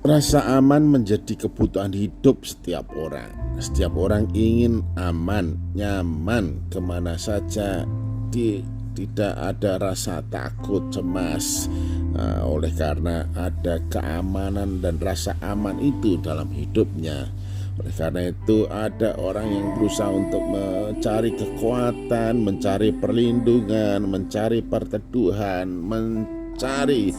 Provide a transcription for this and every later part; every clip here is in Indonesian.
Rasa aman menjadi kebutuhan hidup setiap orang. Setiap orang ingin aman, nyaman kemana saja, tidak ada rasa takut, cemas. Oleh karena ada keamanan dan rasa aman itu dalam hidupnya. Oleh karena itu ada orang yang berusaha untuk mencari kekuatan, mencari perlindungan, mencari perteduhan, mencari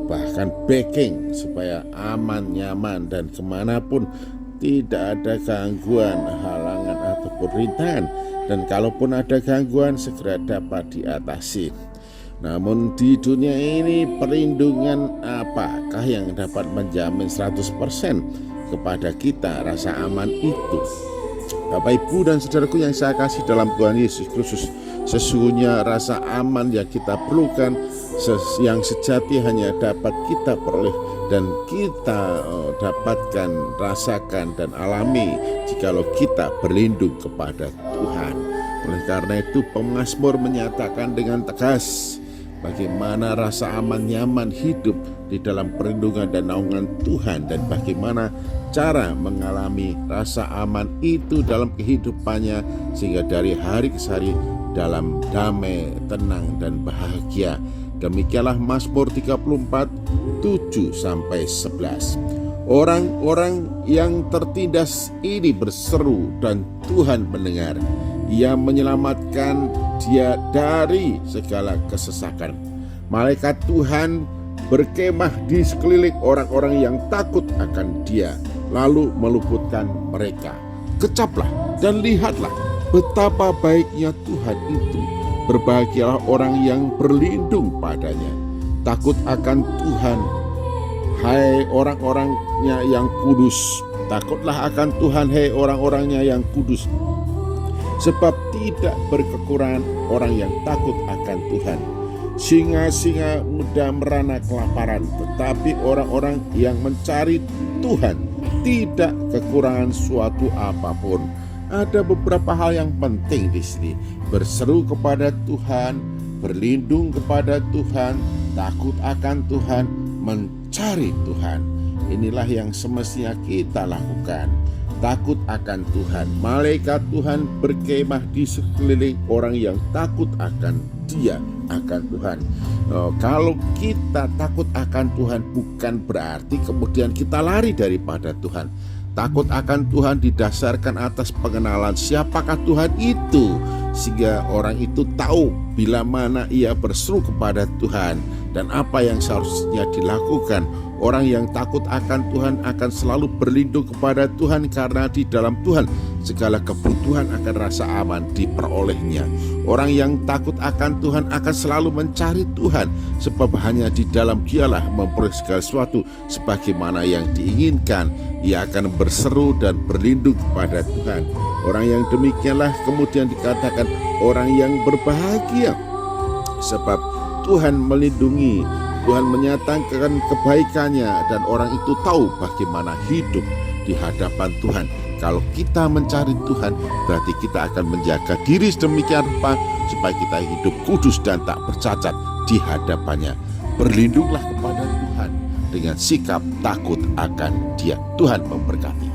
bahkan backing supaya aman, nyaman, dan kemanapun tidak ada gangguan, halangan ataupun rintangan. Dan kalaupun ada gangguan segera dapat diatasi. Namun di dunia ini perlindungan apakah yang dapat menjamin 100% kepada kita rasa aman itu? Bapak, Ibu, dan saudaraku yang saya kasih dalam Tuhan Yesus Kristus, sesungguhnya rasa aman yang kita perlukan, yang sejati hanya dapat kita peroleh dan kita dapatkan, rasakan, dan alami jikalau kita berlindung kepada Tuhan. Oleh karena itu pemazmur menyatakan dengan tegas bagaimana rasa aman nyaman hidup di dalam perlindungan dan naungan Tuhan, dan bagaimana cara mengalami rasa aman itu dalam kehidupannya sehingga dari hari ke hari dalam damai, tenang, dan bahagia. Demikianlah Mazmur 34, 7-11. Orang-orang yang tertindas ini berseru dan Tuhan mendengar. Ia menyelamatkan dia dari segala kesesakan. Malaikat Tuhan berkemah di sekeliling orang-orang yang takut akan dia, lalu meluputkan mereka. Kecaplah dan lihatlah betapa baiknya Tuhan itu. Berbahagialah orang yang berlindung padanya. Takut akan Tuhan, hai orang-orangnya yang kudus. Takutlah akan Tuhan, hai orang-orangnya yang kudus. Sebab tidak berkekurangan orang yang takut akan Tuhan. Singa-singa muda merana kelaparan, tetapi orang-orang yang mencari Tuhan tidak kekurangan suatu apapun. Ada beberapa hal yang penting di sini. Berseru kepada Tuhan, berlindung kepada Tuhan, takut akan Tuhan, mencari Tuhan. Inilah yang semestinya kita lakukan. Takut akan Tuhan. Malaikat Tuhan berkemah di sekeliling orang yang takut akan Dia, akan Tuhan. Kalau kita takut akan Tuhan bukan berarti kemudian kita lari daripada Tuhan. Takut akan Tuhan didasarkan atas pengenalan siapakah Tuhan itu, sehingga orang itu tahu bila mana ia berseru kepada Tuhan dan apa yang seharusnya dilakukan. Orang yang takut akan Tuhan akan selalu berlindung kepada Tuhan, karena di dalam Tuhan segala kebutuhan akan rasa aman diperolehnya. Orang yang takut akan Tuhan akan selalu mencari Tuhan, sebab hanya di dalam Dialah memperoleh segala sesuatu sebagaimana yang diinginkan. Ia akan berseru dan berlindung kepada Tuhan. Orang yang demikianlah kemudian dikatakan orang yang berbahagia, sebab Tuhan melindungi, Tuhan menyatakan kebaikannya, dan orang itu tahu bagaimana hidup di hadapan Tuhan. Kalau kita mencari Tuhan, berarti kita akan menjaga diri sedemikian rupa supaya kita hidup kudus dan tak bercacat di hadapannya. Berlindunglah kepada Tuhan dengan sikap takut akan Dia. Tuhan memberkati.